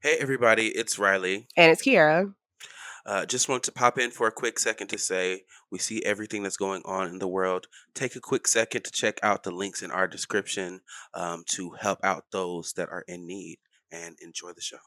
Hey everybody, it's Riley. And it's Kiara. Just want to pop in for a quick second to say we see everything that's going on in the world. Take a quick second to check out the links in our description to help out those that are in need and enjoy the show.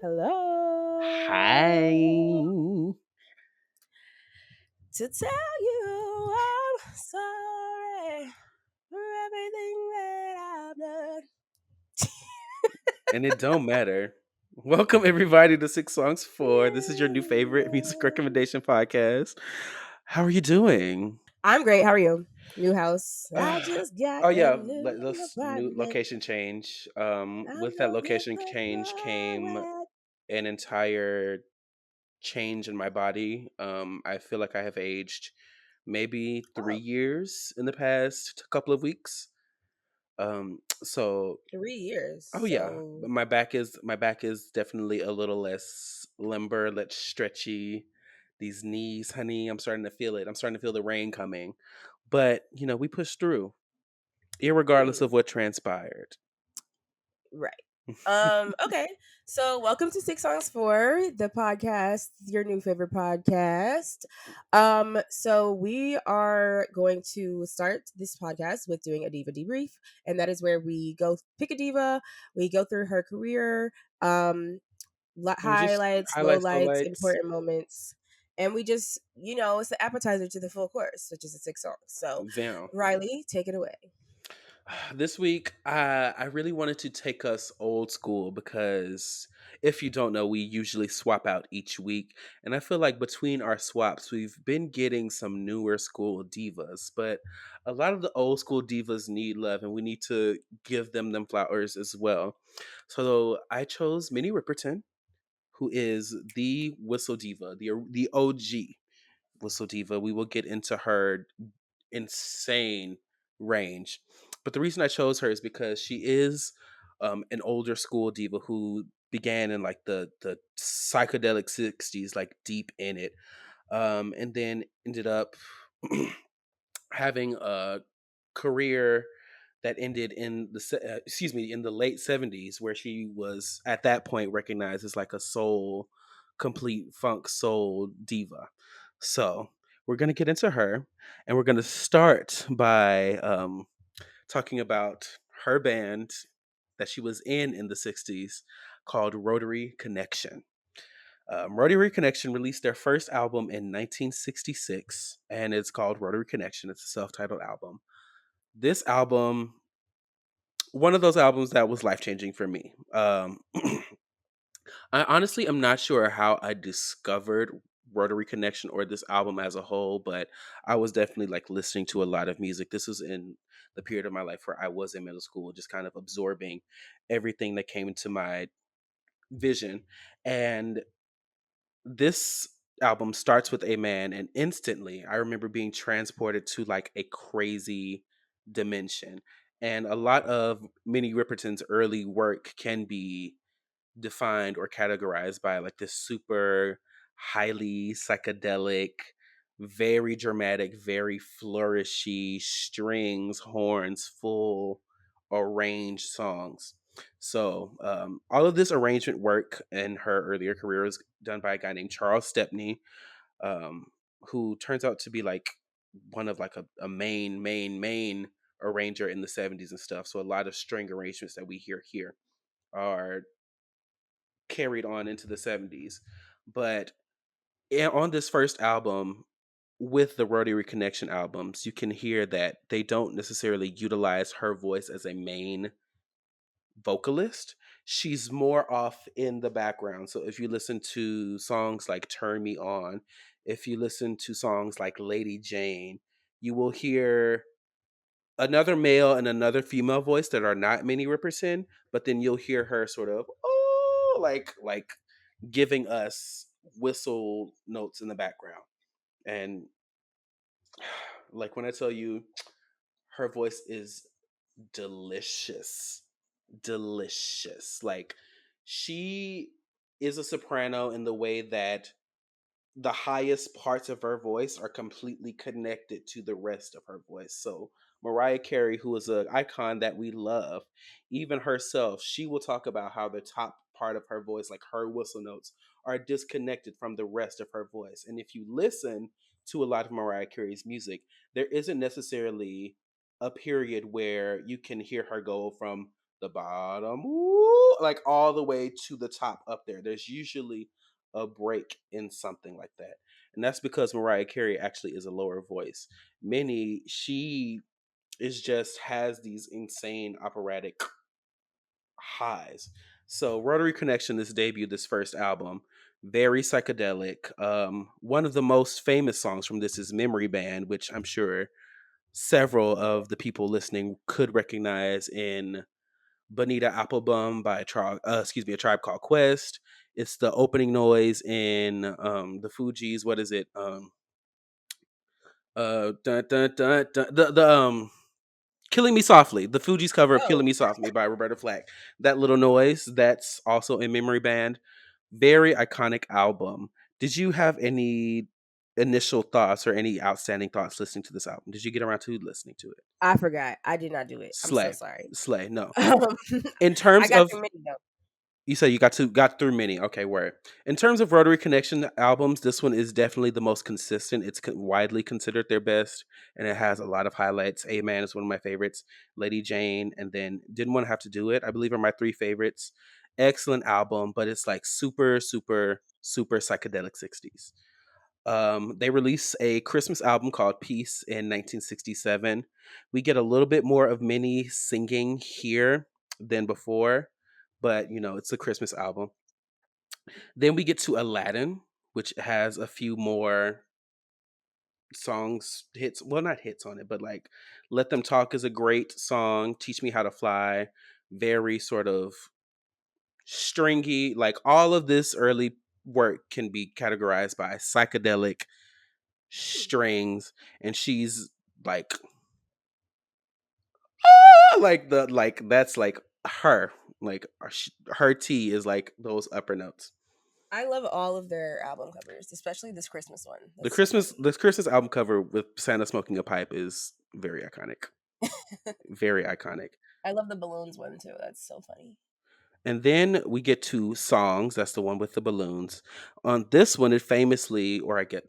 Hello. Hi. To tell you I'm sorry for everything that I've done. And it don't matter. Welcome everybody to Six Songs 4. This is your new favorite music recommendation podcast. How are you doing? I'm great. How are you? New house. I just got Oh that yeah, new this new apartment. location change. I'm With that gonna hit location the change came road. an entire change in my body. I feel like I have aged maybe Oh, 3 years in the past couple of weeks. So 3 years. oh yeah, So my back is definitely a little less limber, less stretchy. These knees, honey, I'm starting to feel it. I'm starting to feel the rain coming. But we push through, irregardless hmm, of what transpired. right. Okay. So welcome to Six Songs for the podcast, your new favorite podcast. So we are going to start this podcast with doing a diva debrief, and that is where we go pick a diva, we go through her career, And we just highlights, highlights, lowlights, lowlights. important moments, and we just, it's the appetizer to the full course, which is the six songs. So, Now, Riley, take it away. this week, I really wanted to take us old school because if you don't know, we usually swap out each week. And I feel like between our swaps, we've been getting some newer school divas, but a lot of the old school divas need love and we need to give them flowers as well. So I chose Minnie Riperton, who is the whistle diva, the OG whistle diva. We will get into her insane range. But the reason I chose her is because she is an older school diva who began in like the psychedelic 60s, like deep in it, and then ended up having a career that ended in in the late 70s, where she was at that point recognized as like a soul, complete funk soul diva. So we're going to get into her, and we're going to start by talking about her band that she was in the 60s, called Rotary Connection. Rotary Connection released their first album in 1966, and it's called Rotary Connection. It's a self-titled album. This album, one of those albums that was life-changing for me. I honestly am not sure how I discovered Rotary Connection or this album as a whole, but I was definitely like listening to a lot of music. This was in the period of my life where I was in middle school, just kind of absorbing everything that came into my vision. And this album starts with a man, and instantly I remember being transported to like a crazy dimension. And a lot of Minnie Riperton's early work can be defined or categorized by like this super highly psychedelic, very dramatic, very flourishy strings, horns, full arranged songs. So all of this arrangement work in her earlier career was done by a guy named Charles Stepney, um, who turns out to be like one of like a main arranger in the 70s and stuff. So a lot of string arrangements that we hear here are carried on into the 70s. But on this first album, with the Rotary Connection albums, you can hear that they don't necessarily utilize her voice as a main vocalist. She's more off in the background. So if you listen to songs like Turn Me On, if you listen to songs like Lady Jane, you will hear another male and another female voice that are not Minnie Riperton, but then you'll hear her sort of, oh, like giving us whistle notes in the background. And like when I tell you her voice is delicious. Delicious. Like she is a soprano in the way that the highest parts of her voice are completely connected to the rest of her voice. So Mariah Carey, who is an icon that we love, even herself, she will talk about how the top part of her voice, like her whistle notes, are disconnected from the rest of her voice. And if you listen to a lot of Mariah Carey's music, there isn't necessarily a period where you can hear her go from the bottom, ooh, like all the way to the top up there. There's usually a break in something like that. And that's because Mariah Carey actually is a lower voice. Minnie, she is just has these insane operatic highs. So Rotary Connection, this debut, this first album, very psychedelic. One of the most famous songs from this is Memory Band, which I'm sure several of the people listening could recognize in Bonita Applebum by a Tribe Called Quest. It's the opening noise in the Fugees. What is it? Dun, dun, dun, dun, the Killing Me Softly, the Fugees cover of Oh, Killing Me Softly by Roberta Flack. That little noise, that's also in Memory Band. Very iconic album. Did you have any initial thoughts or any outstanding thoughts listening to this album? Did you get around to listening to it? I forgot. I did not do it. I'm so Slay. sorry. Slay. No. Um, In I terms got of too many though. You said you got through many. Okay, word. In terms of Rotary Connection albums, this one is definitely the most consistent. It's widely considered their best, and it has a lot of highlights. Amen is one of my favorites. Lady Jane, and then Didn't Want to Have to Do It, I believe, are my three favorites. Excellent album, but it's like super, super, super psychedelic 60s. They released a Christmas album called Peace in 1967. We get a little bit more of Minnie singing here than before, but it's a Christmas album. Then we get to Aladdin, which has a few more songs, hits. Well, not hits on it, but like Let Them Talk is a great song. Teach Me How to Fly, very sort of stringy. Like all of this early work can be categorized by psychedelic strings, and she's like like that's like her like her T is like those upper notes. I love all of their album covers, especially this Christmas one. The That's so Christmas funny. the Christmas album cover with Santa smoking a pipe is very iconic. Very iconic. I love the balloons one too. That's so funny. And then we get to songs. That's the one with the balloons. On this one, it famously, or I get,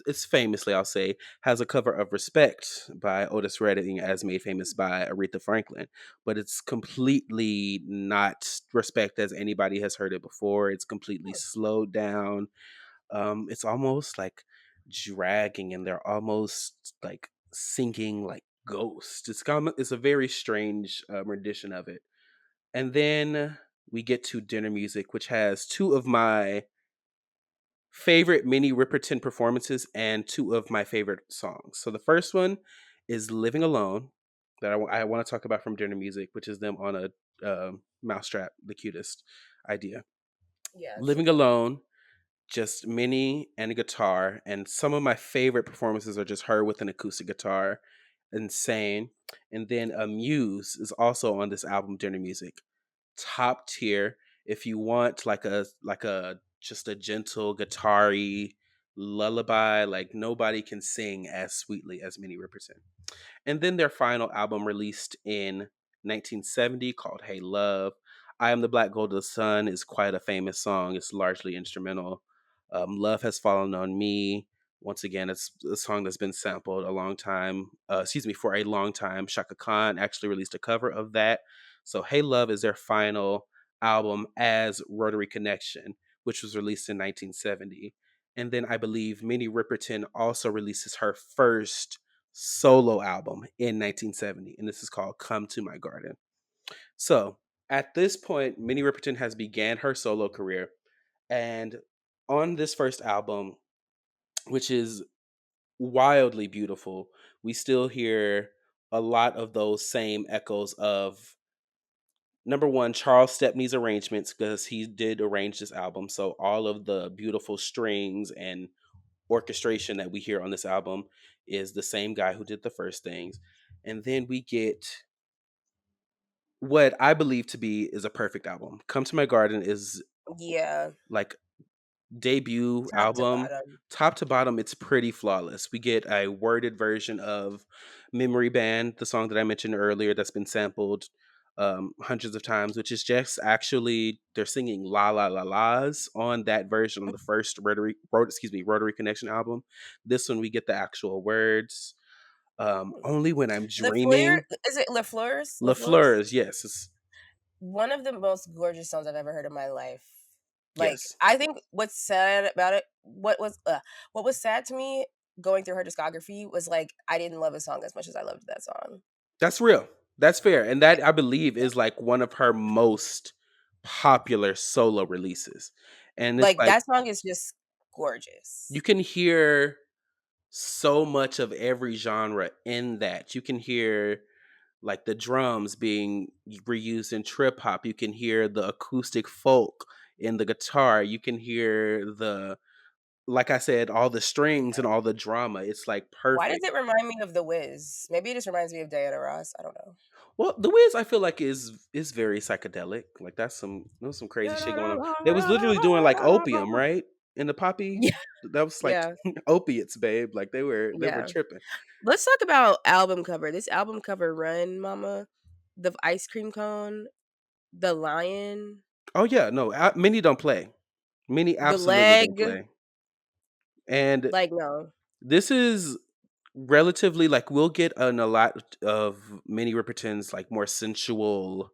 it's famously, I'll say, has a cover of "Respect" by Otis Redding, as made famous by Aretha Franklin. But it's completely not "Respect" as anybody has heard it before. It's completely Hmm. slowed down. It's almost like dragging, and they're almost like singing like ghosts. It's a very strange rendition of it. And then we get to Dinner Music, which has two of my favorite Minnie Riperton performances and two of my favorite songs. So the first one is Living Alone, that I want to talk about from Dinner Music, which is them on a mousetrap, the cutest idea. Yeah, it's so Living funny. Alone, just Minnie and a guitar. And some of my favorite performances are just her with an acoustic guitar. Insane. And then Muse is also on this album, Dinner Music, top tier. If you want like a just a gentle guitar-y lullaby, like nobody can sing as sweetly as Minnie Riperton. And then their final album released in 1970 called Hey Love. I Am the Black Gold of the Sun is quite a famous song. It's largely instrumental. Love Has Fallen on Me. Once again, it's a song that's been sampled a long time. For a long time. Shaka Khan actually released a cover of that. So Hey Love is their final album as Rotary Connection, which was released in 1970. And then I believe Minnie Riperton also releases her first solo album in 1970, and this is called Come to My Garden. So at this point, Minnie Riperton has began her solo career, and on this first album, which is wildly beautiful, we still hear a lot of those same echoes of number one, Charles Stepney's arrangements, because he did arrange this album. So all of the beautiful strings and orchestration that we hear on this album is the same guy who did the first things. And then we get what I believe to be is a perfect album. Come to My Garden is Yeah, like debut top to album. bottom. Top to bottom, it's pretty flawless. We get a worded version of Memory Band, the song that I mentioned earlier that's been sampled hundreds of times, which is just actually they're singing la la la la's on that version on the first Rotary Connection album. This one we get the actual words. Only When I'm The Fleur, Dreaming. is it LaFleur's? La LaFleur's? Fleurs, yes, One of the most gorgeous songs I've ever heard in my life. Like, yes. I think what's sad about it, what was sad to me going through her discography was like I didn't love a song as much as I loved that song. That's real. That's fair. And that I believe Yeah. is like one of her most popular solo releases. And it's Like like that song is just you gorgeous. can hear so much of every genre in that. You can hear like the drums being reused in trip hop. You can hear the acoustic folk in the guitar. You can hear the like I said, all the strings and all the drama. It's like Why does perfect. it remind me of The Wiz? Maybe it just reminds me of Diana Ross. I don't know. Well, The Wiz I feel like is very psychedelic. Like that's some crazy shit going on. They was literally doing like opium, right? In the poppy. Yeah, That was like yeah, opiates, babe. Like they were yeah. tripping. Let's talk about album cover. This album cover, Run, Mama, the ice cream cone, the lion, Oh yeah, no, many don't play. Many the absolutely don't leg. play. And Like, no. this is relatively like we'll get in a lot of Minnie Riperton's like more sensual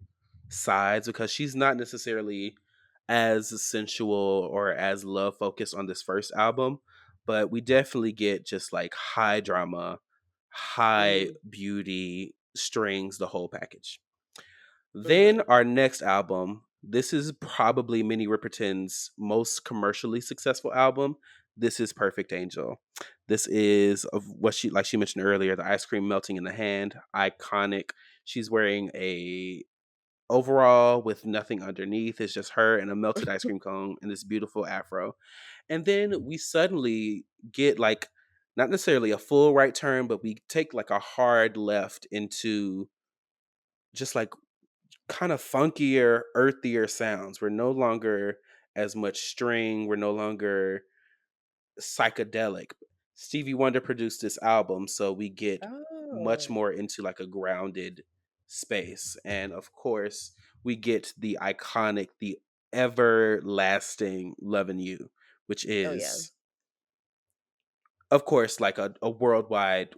sides because she's not necessarily as sensual or as love focused on this first album, but we definitely get just like high drama, high Mhm, beauty, strings, the whole package. Then mhm. our next album, this is probably Minnie Riperton's most commercially successful album. This is Perfect Angel. This is of what she like she mentioned earlier, the ice cream melting in the hand, iconic. She's wearing a overall with nothing underneath. It's just her and a melted ice cream cone and this beautiful afro. And then we suddenly get like not necessarily a full right turn, but we take like a hard left into just like kind of funkier, earthier sounds. We're no longer as much string. We're no longer psychedelic. Stevie Wonder produced this album, so we get much Oh. more into like a grounded space. And of course, we get the iconic, the everlasting Loving You, which Oh, yeah. is of course like a worldwide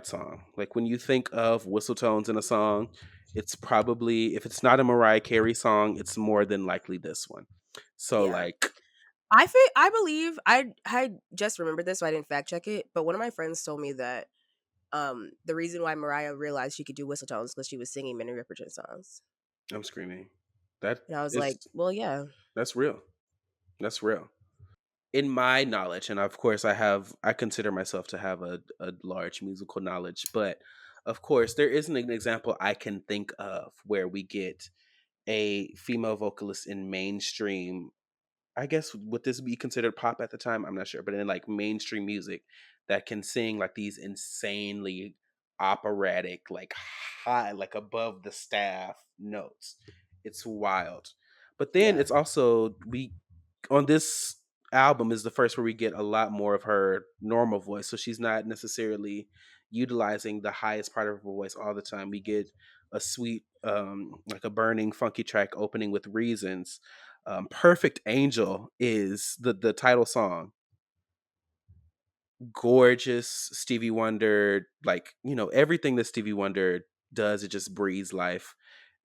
song. Like when you think of whistle tones in a song, it's probably if it's not a Mariah Carey song, it's more than likely this one. So Yeah. like I believe I just remembered this, so I didn't fact check it, but one of my friends told me that, the reason why Mariah realized she could do whistle tones because she was singing Minnie Riperton songs. I'm screaming. That And I was is like, "Well, yeah." that's real. That's real. In my knowledge, and of course I consider myself to have a large musical knowledge, but of course there isn't an example I can think of where we get a female vocalist in mainstream. I guess would this be considered pop at the time? I'm not sure, but in like mainstream music that can sing like these insanely operatic, like high, like above the staff notes. It's wild. But then Yeah. it's also we on this album is the first where we get a lot more of her normal voice. So she's not necessarily utilizing the highest part of her voice all the time. We get a sweet, like a burning, funky track opening with Reasons. Perfect Angel is the title song. Gorgeous Stevie Wonder, like, everything that Stevie Wonder does, it just breathes life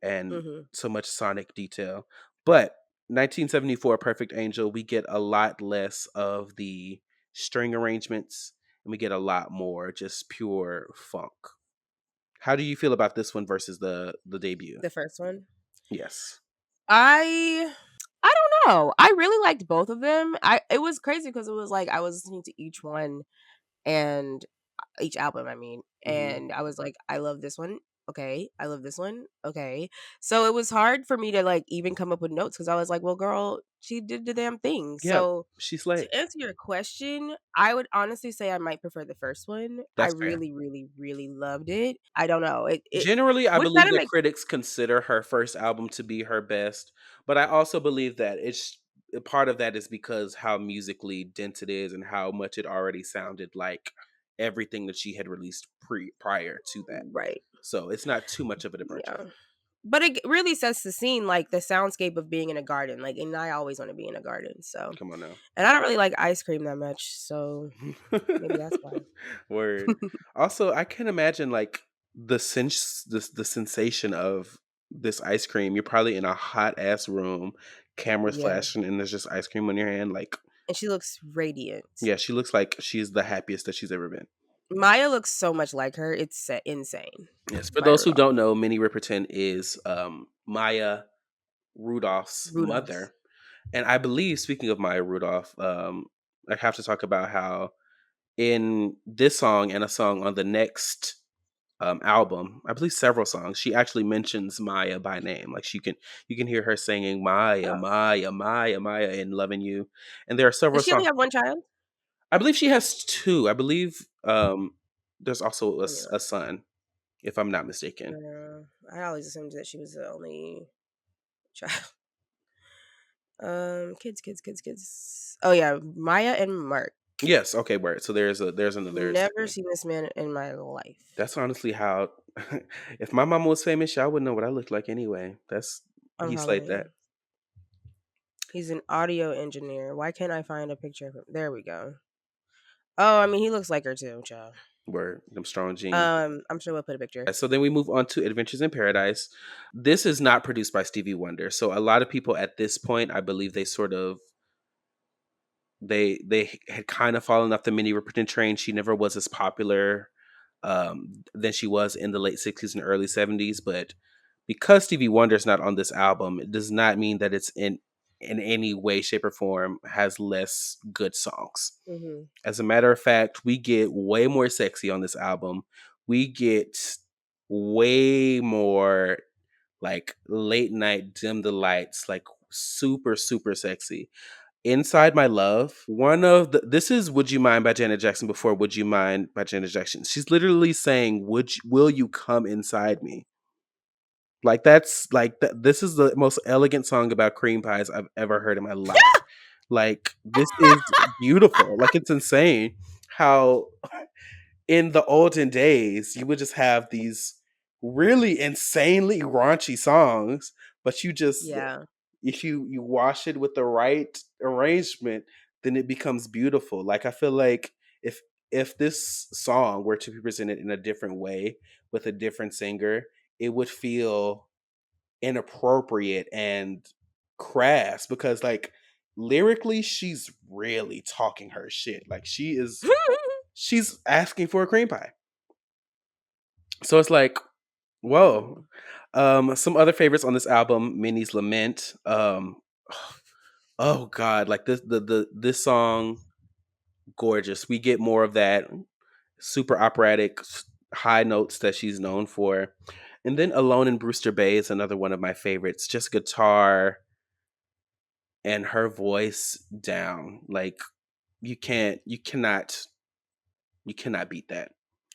and Mhm. so much sonic detail. But 1974 Perfect Angel, we get a lot less of the string arrangements and we get a lot more just pure funk. How do you feel about this one versus the debut? The first one. Yes. I I don't know. I really liked both of them. I It was crazy because it was like I was listening to each one and each album, I mean, Hmm. and I was like, I love this one. Okay, I love this one. Okay. So it was hard for me to like even come up with notes because I was like, well, girl, she did the damn thing. Yeah, So she's late. to answer your question, I would honestly say I might prefer the first one. I That's fair. really, really, really loved it. I don't know. It Generally, I which believe kind of that makes critics consider her first album to be her best, but I also believe that it's a part of that is because how musically dense it is and how much it already sounded like everything that she had released prior to that. right. So it's not too much of a departure. Yeah. But it really sets the scene, like the soundscape of being in a garden. Like, and I always want to be in a garden. So, Come on now. and I don't really like ice cream that much. So maybe that's why. Word. Also, I can imagine like the sensation of this ice cream. You're probably in a hot ass room, cameras Yeah. flashing, and there's just ice cream on your hand. Like, And she looks radiant. yeah, she looks like she's the happiest that she's ever been. Maya looks so much like her. It's insane. Yes. For Maya those who Rudolph. don't know, Minnie Riperton is Maya Rudolph's Rudolph's. mother, and I believe, speaking of Maya Rudolph, I have to talk about how in this song and a song on the next album, I believe several songs, she actually mentions Maya by name. Like you can hear her singing Maya, Oh. Maya, Maya, Maya in Loving You. And there are several Does she songs. only have one child? I believe she has two. I believe there's also Let me a look. son, if I'm not mistaken. I always assumed that she was the only child. Kids. Oh yeah, Maya and Mark. Yes, okay, word. So there's another Never sibling. seen this man in my life. That's honestly how if my mama was famous, y'all wouldn't know what I looked like anyway. That's I'm he slayed that. hollering. He's an audio engineer. Why can't I find a picture of him? There we go. Oh, I mean, he looks like her too, child. Word, them strong genes. I'm sure we'll put a picture. So then we move on to Adventures in Paradise. This is not produced by Stevie Wonder. So a lot of people at this point, I believe they sort of they had kind of fallen off the Minnie Riperton train. She never was as popular than she was in the late 60s and early 70s. But because Stevie Wonder's not on this album, it does not mean that it's in any way, shape, or form has less good songs. Hmm. As a matter of fact, we get way more sexy on this album. We get way more like late night dim the lights, like super, super sexy. Inside My Love, one of the this is Would You Mind by Janet Jackson before Would You Mind by Janet Jackson. She's literally saying, will you come inside me? Like that's like this is the most elegant song about cream pies I've ever heard in my life. Like this is beautiful. Like it's insane how in the olden days you would just have these really insanely raunchy songs, but you just Yeah. if you wash it with the right arrangement, then it becomes beautiful. Like I feel like if this song were to be presented in a different way with a different singer, it would feel inappropriate and crass because like lyrically she's really talking her shit. Like she's asking for a cream pie. So it's like, whoa. Mhm. Some other favorites on this album, Minnie's Lament. Oh god, like this song, gorgeous. We get more of that super operatic high notes that she's known for. And then Alone in Brewster Bay is another one of my favorites. Just guitar and her voice down. Like you cannot beat that.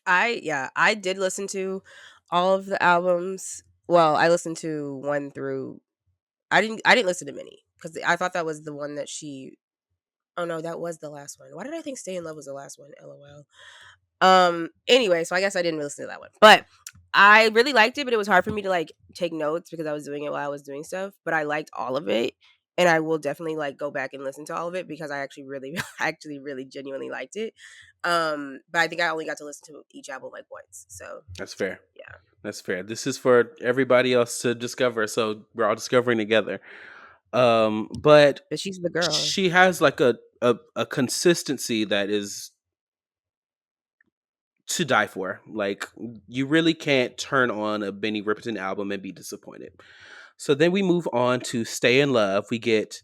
I did listen to all of the albums. Well, I listened to one through. I didn't listen to many because I thought that was the one that she. Oh no, that was the last one. Why did I think Stay in Love was the last one? LOL. Anyway, so I guess I didn't listen to that one. But I really liked it, but it was hard for me to like take notes because I was doing it while I was doing stuff. But I liked all of it. And I will definitely like go back and listen to all of it because I actually really I actually really genuinely liked it. But I think I only got to listen to each album like once. So That's fair. yeah. That's fair. This is for everybody else to discover, so we're all discovering together. But But she's the girl. she has like a consistency that is to die for. Like you really can't turn on a Benny Riperton album and be disappointed. So then we move on to Stay in Love. We get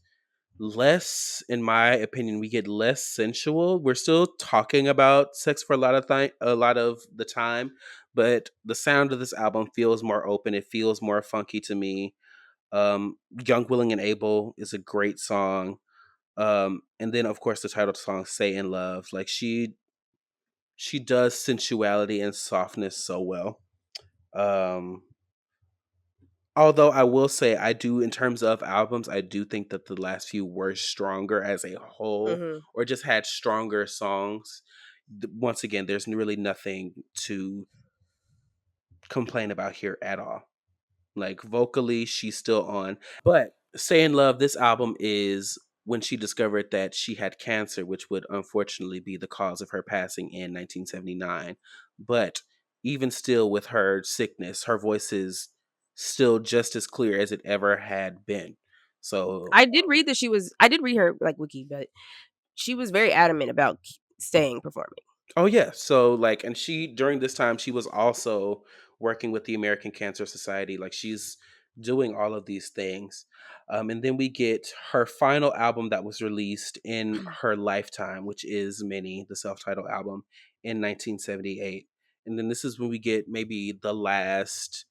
less, in my opinion, we get less sensual. We're still talking about sex for a lot of a lot of the time, but the sound of this album feels more open. It feels more funky to me. Young, Willing, and Able is a great song. And then of course the title song, Say in Love. Like she does sensuality and softness so well. Um, Although I will say, I do, in terms of albums, I do think that the last few were stronger as a whole, Hmm. or just had stronger songs. Once again, there's really nothing to complain about here at all. Like vocally, she's still on. But Say in Love, this album is when she discovered that she had cancer, which would unfortunately be the cause of her passing in 1979. But even still, with her sickness, her voice is still just as clear as it ever had been. So I did read that she was. I did read her like wiki, but she was very adamant about staying performing. oh yeah, so like, and she during this time she was also working with the American Cancer Society. Like she's doing all of these things, and then we get her final album that was released in her lifetime, which is Minnie, the self-titled album in 1978. And then this is when we get maybe the last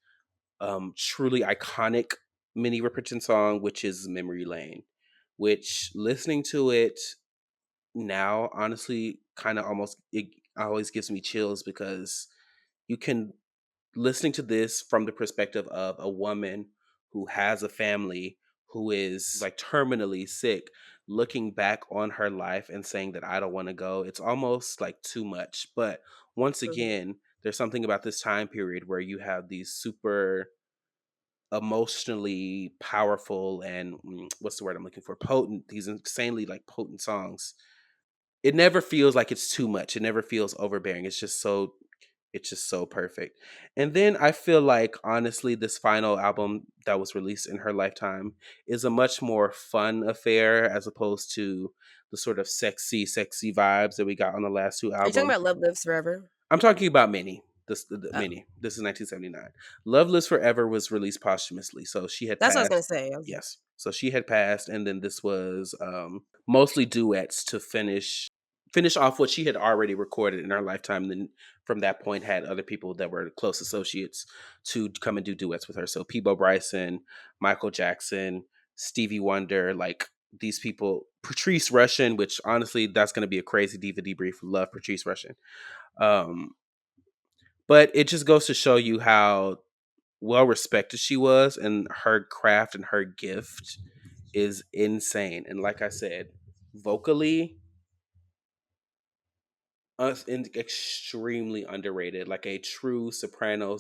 truly iconic Minnie Riperton song, which is Memory Lane. Which listening to it now honestly kind of almost it always gives me chills because you can listening to this from the perspective of a woman who has a family who is like terminally sick, looking back on her life and saying that I don't want to go, it's almost like too much. But once Hmm. again, there's something about this time period where you have these super emotionally powerful and what's the word I'm looking for, potent, these insanely like potent songs. It never feels like it's too much. It never feels overbearing. It's just so perfect. And then I feel like honestly this final album that was released in her lifetime is a much more fun affair as opposed to the sort of sexy vibes that we got on the last two Are you talking albums. about Love Lives Forever? I'm talking about Minnie. The Oh, Minnie. This is 1979. Love Lives Forever was released posthumously, so she had that's what I was gonna passed. say. I was like, Yes, so she had passed, and then this was mostly duets to finish off what she had already recorded in her lifetime. And then from that point, had other people that were close associates to come and do duets with her. So Peebo Bryson, Michael Jackson, Stevie Wonder, like these people. Patrice Rushen, which honestly, that's going to be a crazy diva debrief. Love Patrice Rushen. Um, but it just goes to show you how well respected she was, and her craft and her gift is insane. And like I said, vocally, extremely underrated, like a true soprano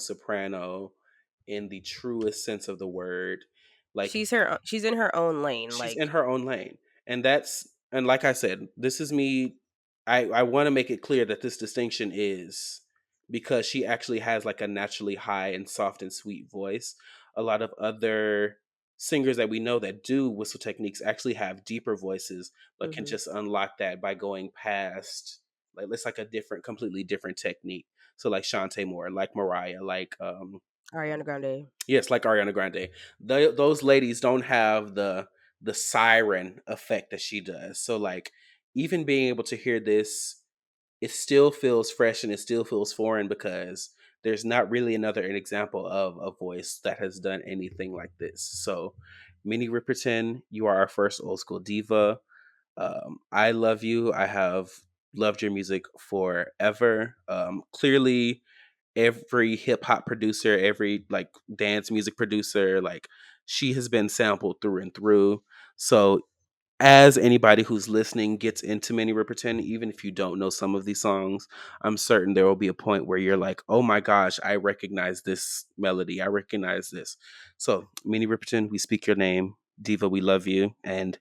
in the truest sense of the word. Like she's in her own lane. she's in Like her own lane. And like I said, this is me. I want to make it clear that this distinction is because she actually has like a naturally high and soft and sweet voice. A lot of other singers that we know that do whistle techniques actually have deeper voices, but can hmm just unlock that by going past like it's like a different, completely different technique. So like Shantae Moore, like Mariah, like Ariana Grande. yes, like Ariana Grande. Those ladies don't have the siren effect that she does. So like even being able to hear this, it still feels fresh and it still feels foreign because there's not really another an example of a voice that has done anything like this. So Minnie Riperton, you are our first old school diva. I love you. I have loved your music forever. Clearly every hip hop producer, every like dance music producer, like she has been sampled through and through. So as anybody who's listening gets into Minnie Riperton, even if you don't know some of these songs, I'm certain there will be a point where you're like, oh my gosh, I recognize this melody. I recognize this. So Minnie Riperton, we speak your name. Diva, we love you. And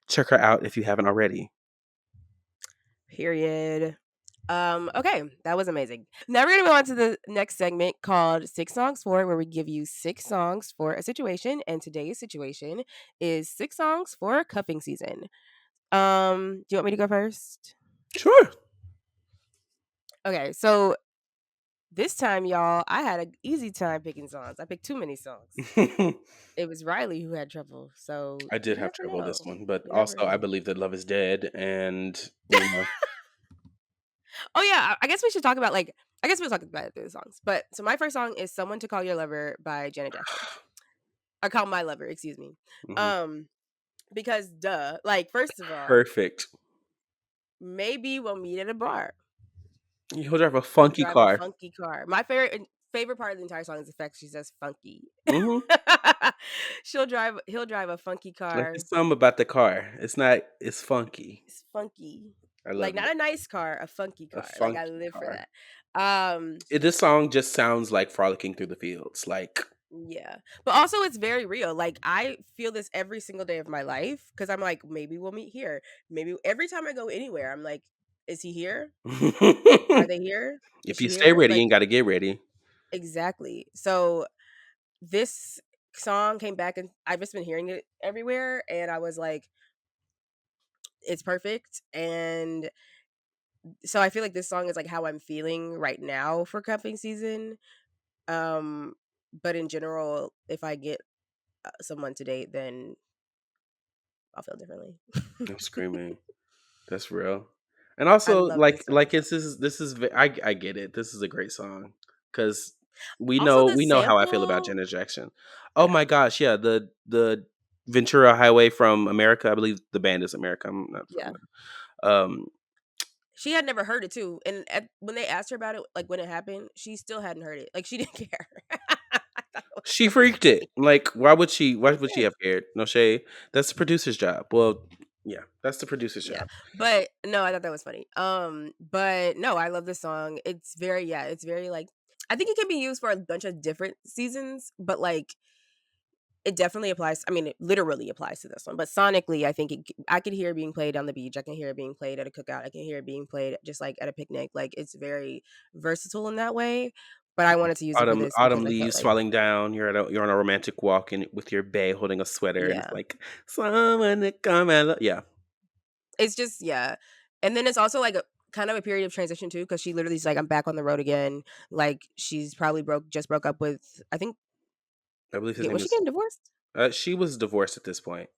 check her out if you haven't already. Period. Okay, that was amazing. Now we're gonna move on to the next segment called Six Songs for, where we give you 6 songs for a situation, and today's situation is 6 songs for cuffing season. Do you want me to go first? Sure. Okay, so this time, y'all, I had an easy time picking songs. I picked too many songs. It was Riley who had trouble, so I did you have never trouble this know. one, but You never also I know. believe that love is dead, and you know, Oh yeah, I guess we should talk about like I guess we'll talk about the songs. But so my first song is "Someone to Call Your Lover" by Janet Jackson. Or "Call My Lover," excuse me. Mhm. Um, because duh, like first of all, Perfect. maybe we'll meet at a bar. He'll drive a She'll funky drive a car. funky car. My favorite part of the entire song is the fact she says funky. Mhm. He'll drive a funky Like, car. there's something about the car. It's funky. It's funky. I Like love not it. a nice car, a funky A car. Like I funky live for car. that. Um This song just sounds like frolicking through the fields. Like, yeah. But also it's very real. Like I feel this every single day of my life cuz I'm like maybe we'll meet here. Maybe every time I go anywhere I'm like is he here? Are they here? Is if she you stay here? ready, you Like ain't got to get ready. exactly. So this song came back and I've just been hearing it everywhere and I was like it's perfect and so I feel like this song is like how I'm feeling right now for cuffing season. Um but in general if I get someone to date then I'll feel differently. I'm screaming. That's real. And I also, love this song. I get it. This is a great song because we Also know the we know how I feel about sample Janet Jackson. Oh yeah. my gosh, yeah, the Ventura Highway from America. I believe the band is America. I'm not Yeah. from. Um, She had never heard it too. And when they asked her about it, like when it happened, she still hadn't heard it. Like she didn't care. I thought it was she so freaked it. funny. Like, why would she? Why would she Yes. have cared? No shade. That's the producer's job. Well, yeah, that's the producer's Yeah. job. But no, I thought that was funny. But no, I love this song. It's very, yeah, it's very like I think it can be used for a bunch of different seasons, but like it definitely applies. I mean, it literally applies to this one. But sonically, I think I could hear it being played on the beach. I can hear it being played at a cookout. I can hear it being played just like at a picnic. Like it's very versatile in that way. But I wanted to use it for this because Autumn I felt leaves like, falling down. You're on a romantic walk and with your bae holding a sweater, and it's yeah, like someone to come and yeah. it's just yeah. And then it's also like a kind of a period of transition too, because she literally is like, I'm back on the road again. Like she's probably broke up with. I think I believe his yeah, name was she is. getting divorced? She was divorced at this point.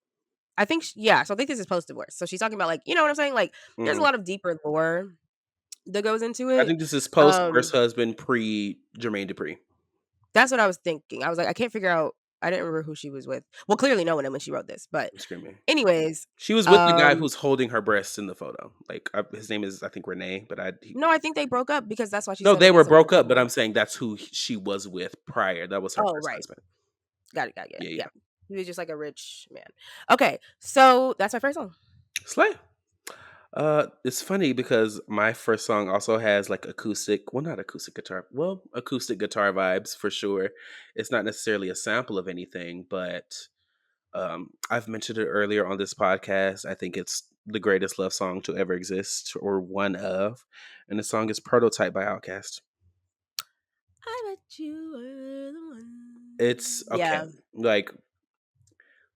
I think yeah. So I think this is post divorce. So she's talking about like you know what I'm saying. Like there's a Mhm. lot of deeper lore that goes into I it. think this is post first Um, husband, pre Jermaine Dupri. That's what I was thinking. I was like, I can't figure out I didn't remember who she was with. Well, clearly no one when she wrote this, but I'm screaming. anyways, She was with the guy um who's holding her breasts in the photo. Like his name is, I think, Renee. But no, I think they broke up because that's why she no, said I they need were someone to broke call up. my But I'm lover. saying that's who she was with prior. That was her Oh, first right. husband. Got it. Yeah, Yeah. yeah. He was just like a rich man. Okay. So that's my first song. Slay. It's funny because my first song also has like acoustic, well, not acoustic guitar, well, acoustic guitar vibes for sure. It's not necessarily a sample of anything, but I've mentioned it earlier on this podcast. I think it's the greatest love song to ever exist, or one of, and the song is "Prototype" by Outkast. I bet you were the one. It's okay, Yeah. like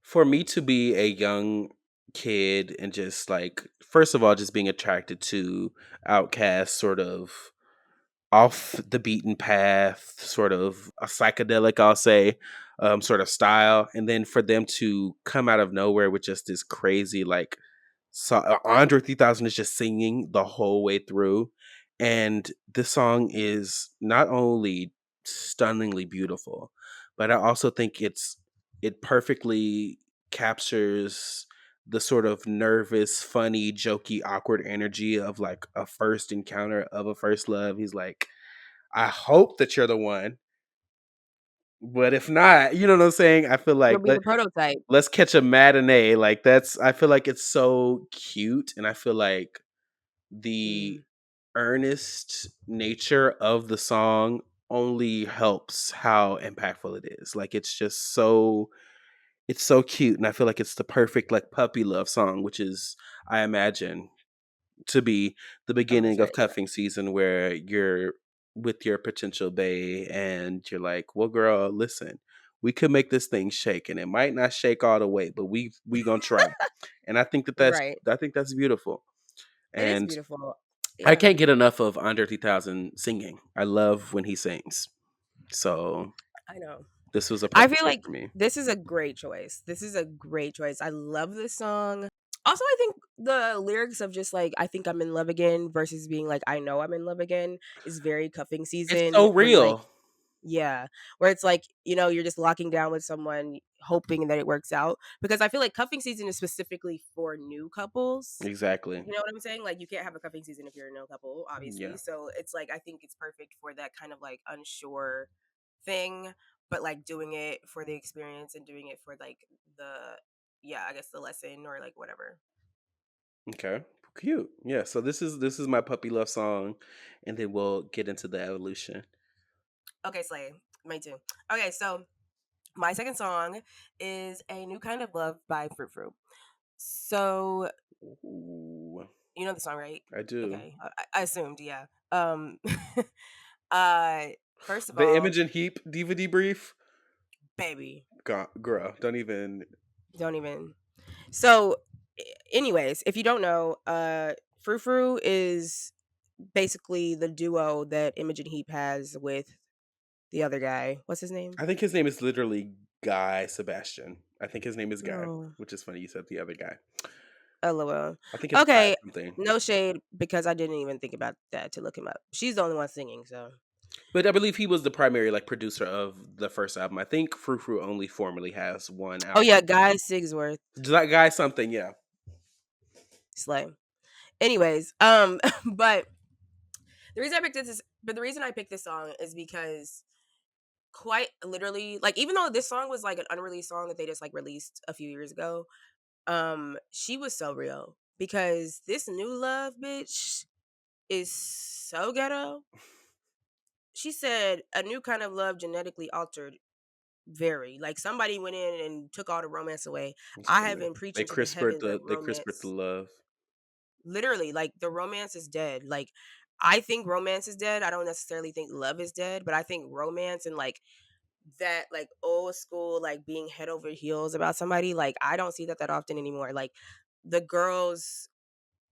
for me to be a young kid and just like first of all just being attracted to Outkast, sort of off the beaten path, sort of a psychedelic, I'll say, sort of style, and then for them to come out of nowhere with just this crazy, like, Andre 3000 is just singing the whole way through, and this song is not only stunningly beautiful, but I also think it perfectly captures the sort of nervous, funny, jokey, awkward energy of like a first encounter of a first love. He's like, I hope that you're the one, but if not, you know what I'm saying? I feel You'll like be the prototype. let's catch a matinee. Like that's I feel like it's so cute, and I feel like the Mm, earnest nature of the song only helps how impactful it is. Like it's so cute, and I feel like it's the perfect like puppy love song, which is I imagine to be the beginning of 100%. Yeah. cuffing season where you're with your potential bae and you're like, well, girl, listen, we could make this thing shake, and it might not shake all the way, but we gonna try. And Right. I think that's beautiful. It is And beautiful. I Yeah. can't get enough of Andre 3000 singing. I love when he sings. So I know. this was a I perfect feel choice like for me. this is a great choice. This is a great choice. I love this song. Also, I think the lyrics of just like I think I'm in love again versus being like I know I'm in love again is very cuffing It's season so when like real. yeah, where it's like, you're just locking down with someone hoping that it works out because I feel like cuffing season is specifically for new couples. Exactly. You know what I'm saying? Like you can't have a cuffing season if you're a no couple, obviously. Yeah. So it's like I think it's perfect for that kind of like unsure thing, but like doing it for the experience and doing it for like the yeah, I guess the lesson or like whatever. Okay. Cute. Yeah. So this is my puppy love song, and then we'll get into the evolution. Okay, Slay. Me too. Okay, so my second song is A New Kind of Love by Fruit Fruit. So Ooh, you know the song, right? I do. Okay, I assumed, yeah. Uh, first of The all, Imogen Heap diva debrief. baby, Girl, don't even. don't even. So, anyways, if you don't know, Frou Frou is basically the duo that Imogen Heap has with the other guy. What's his name? I think his name is literally Guy Sebastian. I think his name is Guy, No, which is funny. You said the other guy. LOL. I think it's Guy Okay, something. no shade because I didn't even think about that to look him up. She's the only one singing, so. But I believe he was the primary like producer of the first album. I think Frou Frou only formerly has one Oh yeah, album. Guy Sigsworth. That guy something, yeah. Slay. Anyways, but the reason I picked this song is because quite literally, like even though this song was like an unreleased song that they just like released a few years ago, she was so real because this new love bitch is so ghetto. She said a new kind of love genetically altered very like somebody went in and took all the romance away. It's I have funny. been preaching to the heavens that They CRISPRed the romance love. literally like the romance is dead. Like I think romance is dead. I don't necessarily think love is dead, but I think romance and like that like old school like being head over heels about somebody, like I don't see that often anymore. Like the girls,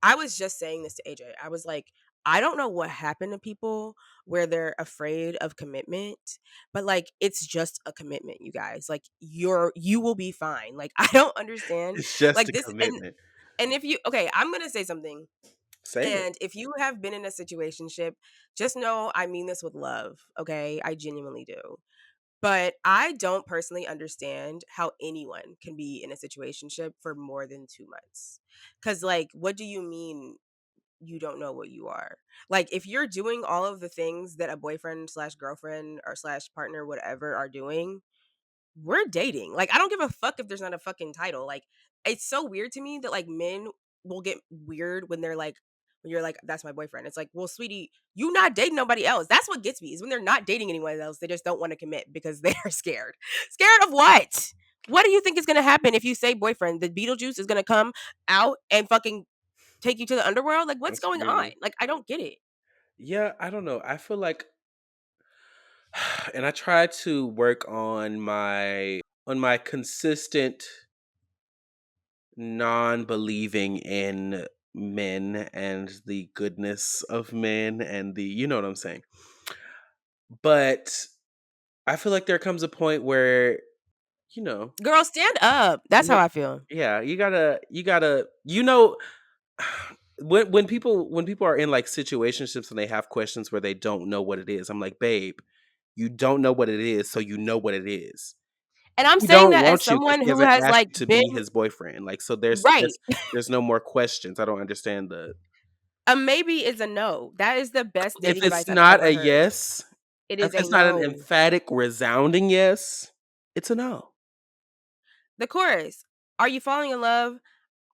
I was just saying this to AJ. I was like, I don't know what happened to people where they're afraid of commitment, but like it's just a commitment, you guys. Like you will be fine. Like I don't understand It's just like a this commitment. and if you okay, I'm going to say something. Say it. And if you have been in a situationship, just know I mean this with love, okay? I genuinely do. But I don't personally understand how anyone can be in a situationship for more than 2 months. Cuz like what do you mean you don't know what you are? Like if you're doing all of the things that a boyfriend slash girlfriend or slash partner whatever are doing, we're dating. Like I don't give a fuck if there's not a fucking title. Like it's so weird to me that like men will get weird when they're like when you're like that's my boyfriend. It's like, "Well, sweetie, you not dating nobody else." That's what gets me is when they're not dating anyone else. They just don't want to commit because they're scared. Scared of what? What do you think is going to happen if you say boyfriend? The Beetlejuice is going to come out and fucking take you to the underworld? Like what's That's going on? crazy. Like I don't get it. Yeah, I don't know. I feel like and I try to work on my consistent non-believing in men and the goodness of men and the you know what I'm saying. But I feel like there comes a point where, you know, Girl, stand up. That's how yeah, I feel. yeah, you gotta you know when people are in like situationships and they have questions where they don't know what it is, I'm like, babe, you don't know what it is, so you know what it is. And I'm He saying don't that as want you because someone he who hasn't has asked like you to been be his boyfriend. Like, so right. there's no more questions. I don't understand the A maybe is a no. That is the best if dating it's advice I've not ever a heard. yes, It if is a it's not an no. emphatic, resounding yes, it's a no. The chorus. Are you falling in love?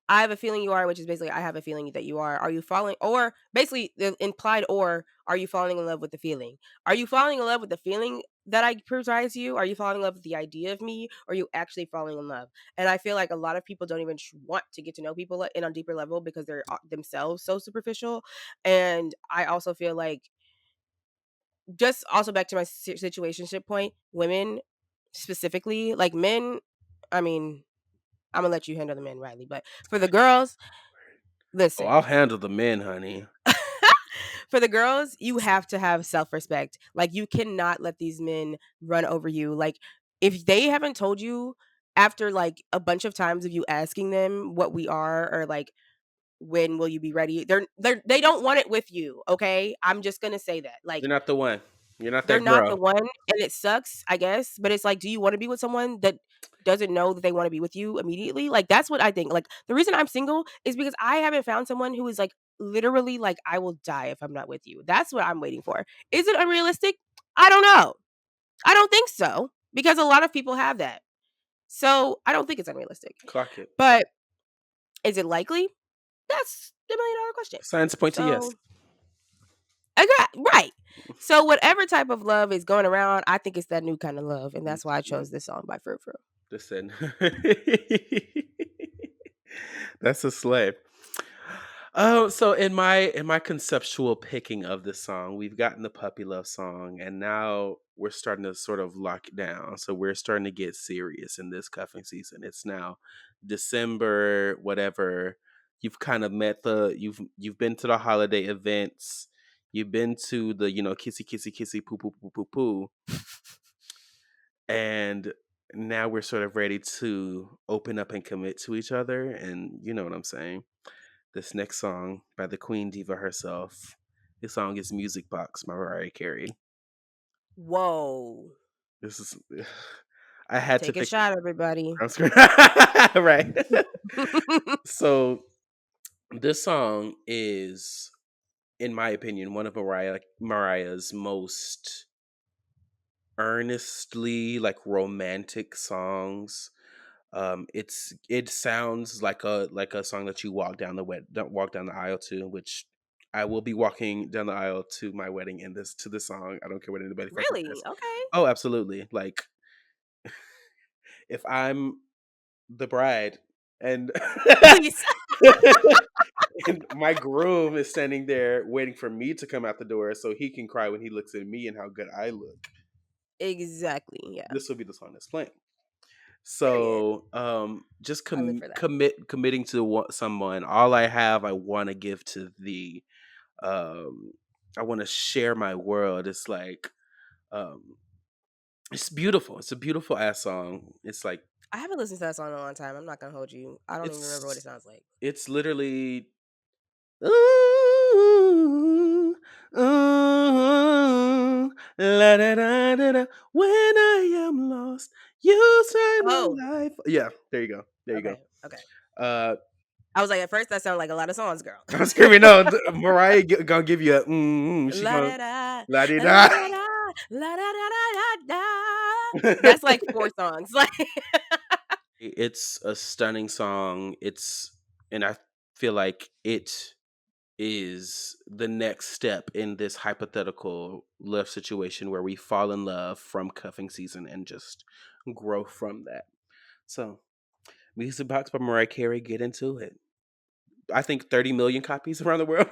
I have a feeling you are, which is basically I have a feeling that you are. Are you falling or basically the implied or are you falling in love with the feeling? Are you falling in love with the feeling that I provide to you? Are you falling in love with the idea of me? Or are you actually falling in love? And I feel like a lot of people don't even want to get to know people in a deeper level because they're themselves so superficial. And I also feel like just also back to my situationship point, women specifically, like men, I mean, I'm gonna let you handle the men, Riley, but for the girls, Oh, I'll listen. handle the men, honey. For the girls, you have to have self-respect. Like you cannot let these men run over you. Like if they haven't told you after like a bunch of times of you asking them what we are, or like when will you be ready, they don't want it with you. Okay, I'm just gonna say that, like, You're not the one. You're not they're that not the girl. one, and it sucks, I guess, but it's like, do you wanna be with someone that doesn't know that they wanna be with you immediately? Like, that's what I think. Like, the reason I'm single is because I haven't found someone who is, like, literally like, "I will die if I'm not with you." That's what I'm waiting for. Is it unrealistic? I don't know. I don't think so, because a lot of people have that. So, I don't think it's unrealistic. Clock it. But is it likely? That's the million-dollar question. Signs point to yes. So, right. So whatever type of love is going around, I think it's that new kind of love, and that's why I Yep. chose this song by Fruit Fruit. Listen. That's a slay. Oh, so in my conceptual picking of this song, we've gotten the puppy love song, and now we're starting to sort of lock it down. So we're starting to get serious in this cuffing season. It's now December, whatever. You've kind of met you've been to the holiday events. You've been to the, kissy kissy kissy poo poo poo poo poo. And now we're sort of ready to open up and commit to each other, and you know what I'm saying. This next song by the queen diva herself. This song is Music Box by Mariah Carey. Whoa. This is I had to Take a pick shot, everybody. I'm scared. Right. So this song is, in my opinion, one of Mariah's most earnestly like romantic songs. It sounds like a song that you walk down the aisle to, which I will be walking down the aisle to my wedding to this song. I don't care what anybody fucking Really? says. Okay. Oh, absolutely. Like, if I'm the bride and Please. and my groom is standing there waiting for me to come out the door so he can cry when he looks at me and how good I look, Exactly. Yeah. this will be the song that's playing. Period. So, just I live for that. committing to someone. All I have, I want to give to thee. Um, I want to share my world. It's like, um, it's beautiful. It's a beautiful ass song. It's like I haven't listened to that song in a long time. I'm not gonna hold you. I don't even remember what it it's sounds like. it's literally. Ooh, ooh, la da da da da. When I am lost, you save my Oh, life. Yeah, there you go. There you go. okay. Okay. Uh, I was like, at first that sounded like a lot of songs, girl. I'm screaming. No, Mariah gonna give you a. She La gonna da da, la di la da. da da, la da da da da da. That's like 4 songs. Like, It's a stunning song. And I feel like it is the next step in this hypothetical love situation where we fall in love from cuffing season and just grow from that. So, Music Box by Mariah Carey, get into it. I think 30 million copies around the world.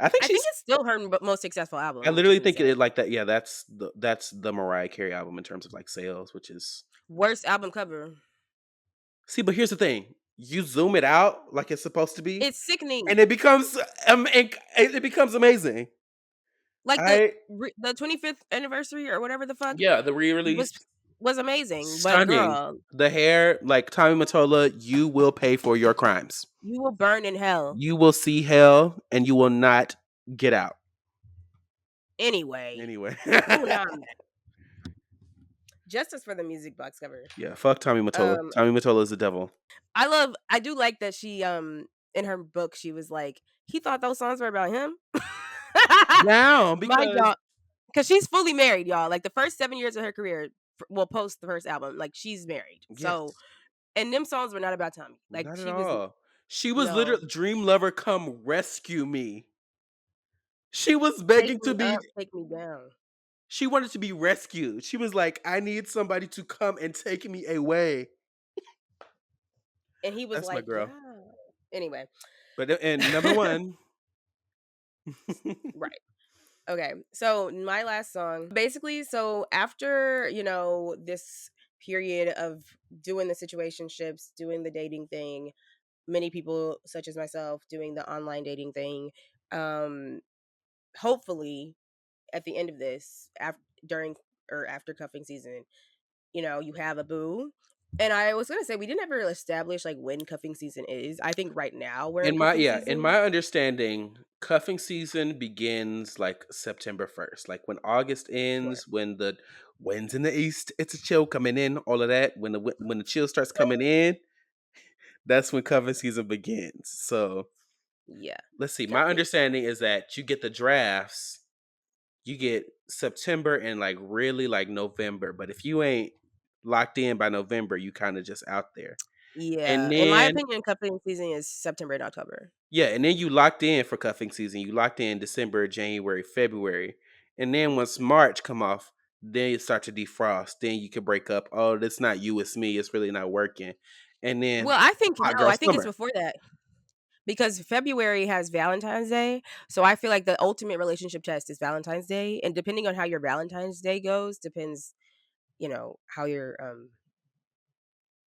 I think I think she's. it's still her most successful I album, literally truth be think said. it like that. Yeah, that's the Mariah Carey album in terms of like sales, which is. Worst album cover. See, but here's the thing: you zoom it out like it's supposed to be, It's sickening. and it becomes amazing. Like I the 25th anniversary or whatever the fuck Yeah, the re-release, was was amazing, but stunning. girl, The hair, like Tommy Mottola, you will pay for your crimes. you will burn in hell. You will see hell, and you will not get out. Anyway, Anyway, moving on. Justice for the Music Box cover. yeah, fuck Tommy Mottola. Um, Tommy Mottola is the devil. I do like that she in her book she was like, he thought those songs were about him. Down My because God, because she's fully married, y'all. Like the first 7 years of her career, well, post the first album, like she's married. So, yes, and them songs were not about Tommy. Like not at she was all. She was no, literally Dream Lover, come rescue me. She was take begging to me be. up, take me down. She wanted to be rescued. She was like, I need somebody to come and take me away. And he was That's my like, girl. yeah. Anyway, But and number one, right. Okay. So my last song, basically, so after, this period of doing the situationships, doing the dating thing, many people such as myself doing the online dating thing, um, hopefully at the end of this, during or after cuffing season, you have a boo. And I was gonna say we didn't ever establish like when cuffing season is. I think right now we're in In my cuffing yeah, in season. my understanding, cuffing season begins like September 1st. Like when August Sure. ends, when the winds in the east, it's a chill coming in, all of that. When the chill starts coming in, that's when cuffing season begins. So Yeah. let's see. My Okay. understanding is that you get the drafts, you get September and like really like November. But if you ain't locked in by November, you kind of just out there. And Yeah. In my then opinion, cuffing season is September and October. yeah, and then you locked in for cuffing season. You locked in December, January, February. And then once March come off, then you start to defrost. Then you can break up. Oh, that's not you, it's me. It's really not working. And then Well, I think hot no, girl I think it's summer. before that. Because February has Valentine's Day. So I feel like the ultimate relationship test is Valentine's Day. And depending on how your Valentine's Day goes, depends, how your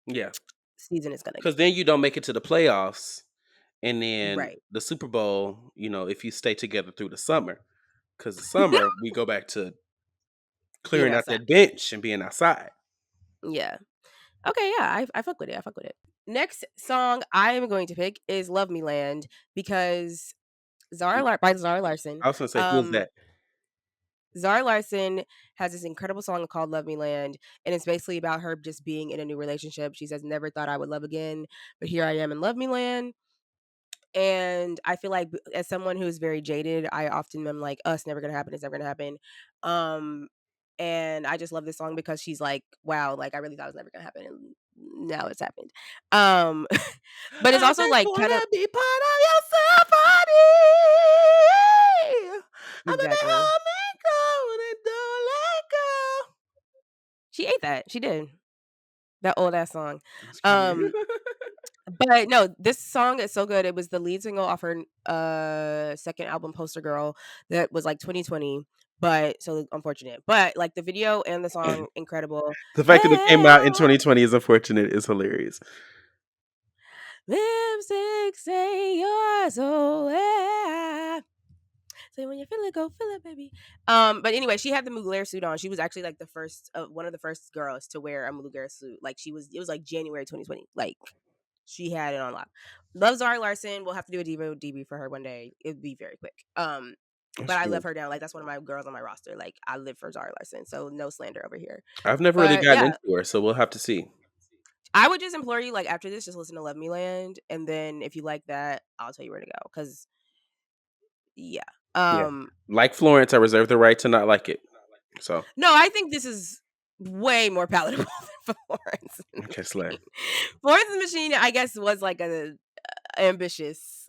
Yeah. season is gonna Because go. then you don't make it to the playoffs. And then Right. the Super Bowl, if you stay together through the summer. Because the summer, we go back to Being clearing out outside. that bench and being outside. Yeah. Okay, yeah, I fuck with it. I fuck with it. Next song I am going to pick is Love Me Land because by Zara Larson. I was going to say, who is that? Zara Larson has this incredible song called Love Me Land, and it's basically about her just being in a new relationship. She says, Never thought I would love again, but here I am in Love Me Land. And I feel like as someone who's very jaded, I often am like, "Us, never gonna happen. It's never gonna happen." Um, and I just love this song because she's like, "Wow, like I really thought it was never gonna happen, and now it's happened." Um, but it's I also just like want kind of to be part of your symphony. I'm a bit exactly. home and cold and don't let go. She ate that. She did that old ass song. That's crazy. Um, But no, this song is so good. It was the lead single off her second album, Poster Girl, that was like 2020. But so unfortunate. But like the video and the song, incredible. The fact that it came out in Well, 2020 is unfortunate. Is hilarious. lipstick say you're so yeah. Say when you feel it, go feel it, baby. But anyway, she had the Mugler suit on. She was actually like the first, one of the first girls to wear a Mugler suit. Like it was like January 2020. Like she had it on lock. Love Zari Larson. We'll have to do a Diva DB for her one day. It'd be very quick. But That's I true. love her down. Like that's one of my girls on my roster. Like I live for Zari Larson. So no slander over here. I've never really But gotten yeah, into her, so we'll have to see. I would just implore you, like after this, just listen to Love Me Land, and then if you like that, I'll tell you where to go. Cause yeah. Yeah, Um, like Florence, I reserve the right to not like it. So no, I think this is way more palatable than Florence and the okay, slay. Machine. Florence and the Machine, I guess, was like a ambitious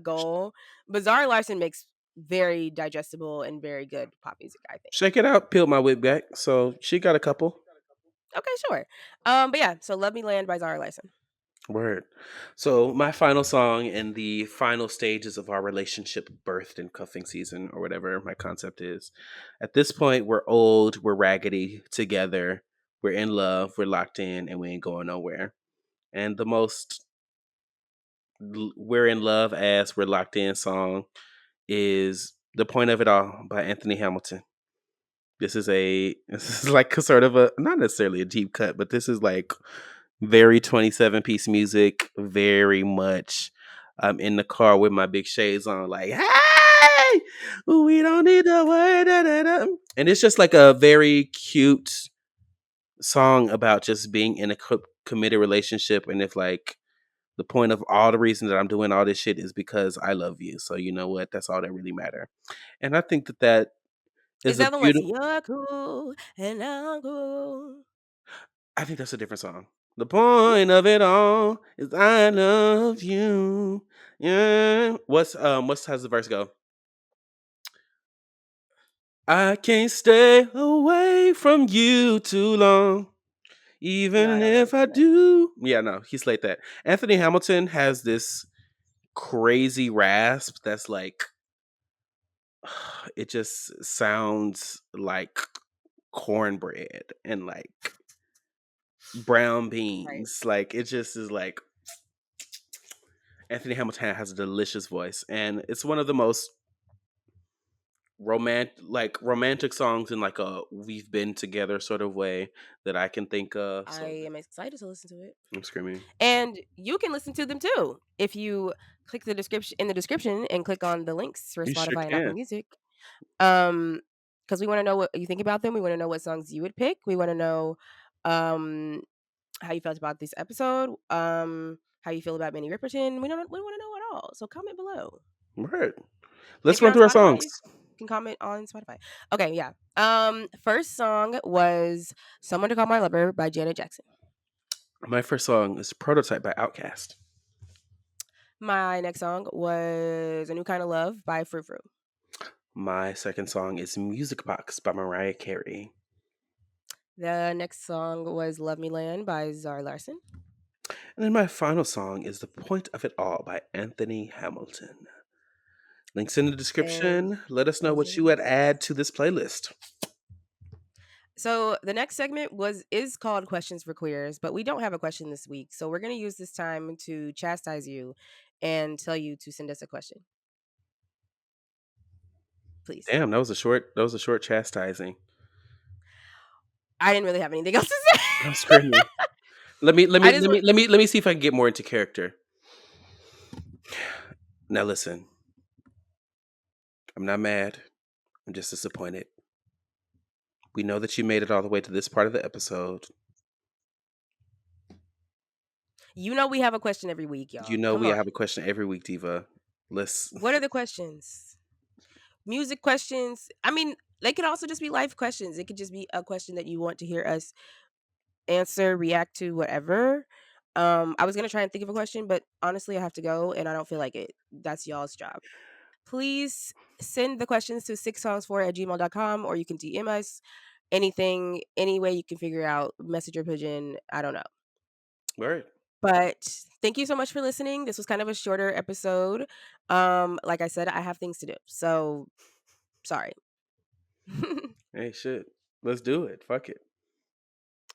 goal. But Zara Larson makes very digestible and very good pop music, I think. Shake it out, peeled my wig back. So she got a couple. Okay, sure. But yeah, so Love Me Land by Zara Larson. Word. So my final song in the final stages of our relationship birthed in cuffing season or whatever my concept is. At this point, we're old, we're raggedy together, we're in love, we're locked in, and we ain't going nowhere. And the most we're in love as we're locked in song is The Point of It All by Anthony Hamilton. This is like a sort of a not necessarily a deep cut, but this is like very 27-piece music, very much I'm in the car with my big shades on, like, hey, we don't need the word. Da, da, da. And it's just like a very cute song about just being in a committed relationship. And if like the point of all the reason that I'm doing all this shit is because I love you. So you know what? That's all that really matter. And I think that that Is is a that the one? beautiful. You're cool and I'm cool. I think that's a different song. The point of it all is I love you. Yeah. What's how's the verse go? I can't stay away from you too long. No, I Even don't know if this I one. do. Yeah, no, he's like that. Anthony Hamilton has this crazy rasp that's like it just sounds like cornbread and like brown Right. beans. Like it just is like Anthony Hamilton has a delicious voice, and it's one of the most romantic songs in like a we've been together sort of way that I can think of. I So am excited to listen to it. I'm screaming. And you can listen to them too if you click the description and click on the links for You sure Spotify and Apple can. Music. Because we want to know what you think about them. We want to know what songs you would pick. We want to know um how you felt about this episode. How you feel about Minnie Riperton. We want to know it all. So comment below. All right. And if Let's you're run on through our Spotify, songs. you can comment on Spotify. Okay, yeah. First song was "Someone to Call My Lover" by Janet Jackson. My first song is Prototype by Outkast. My next song was "A New Kind of Love" by Frou Frou. My second song is Music Box by Mariah Carey. The next song was "Love Me Land" by Zara Larsson. And then my final song is The Point of It All by Anthony Hamilton. Links in the And description. Let us know what you would yes. add to this playlist. So the next segment is called Questions for Queers, but we don't have a question this week. So we're going to use this time to chastise you and tell you to send us a question. Please. Damn, that was a short chastising. I didn't really have anything else to say. I'm screaming. Let me I just want see if I can get more into character. Now listen. I'm not mad. I'm just disappointed. We know that you made it all the way to this part of the episode. You know we have a question every week, y'all. You know Come we on. have a question every week, Diva. What are the questions? Music questions. I mean, they could also just be life questions. It could just be a question that you want to hear us answer, react to, whatever. I was gonna try and think of a question, but honestly, I have to go and I don't feel like it. That's y'all's job. Please send the questions to 6songs4@gmail.com, or you can DM us. Anything, any way you can figure out, messenger pigeon, I don't know. All right. But thank you so much for listening. This was kind of a shorter episode. Like I said, I have things to do. So sorry. Hey, shit. Let's do it. Fuck it.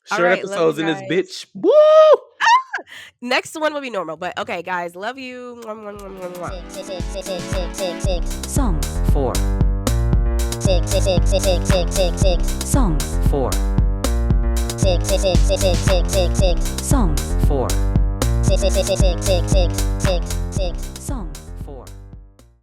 All Short right, love you episodes in this guys. bitch. Woo! Next one will be normal, but okay, guys, love you. Mwah, mwah, mwah, mwah, mwah. Songs for Songs for Songs for Songs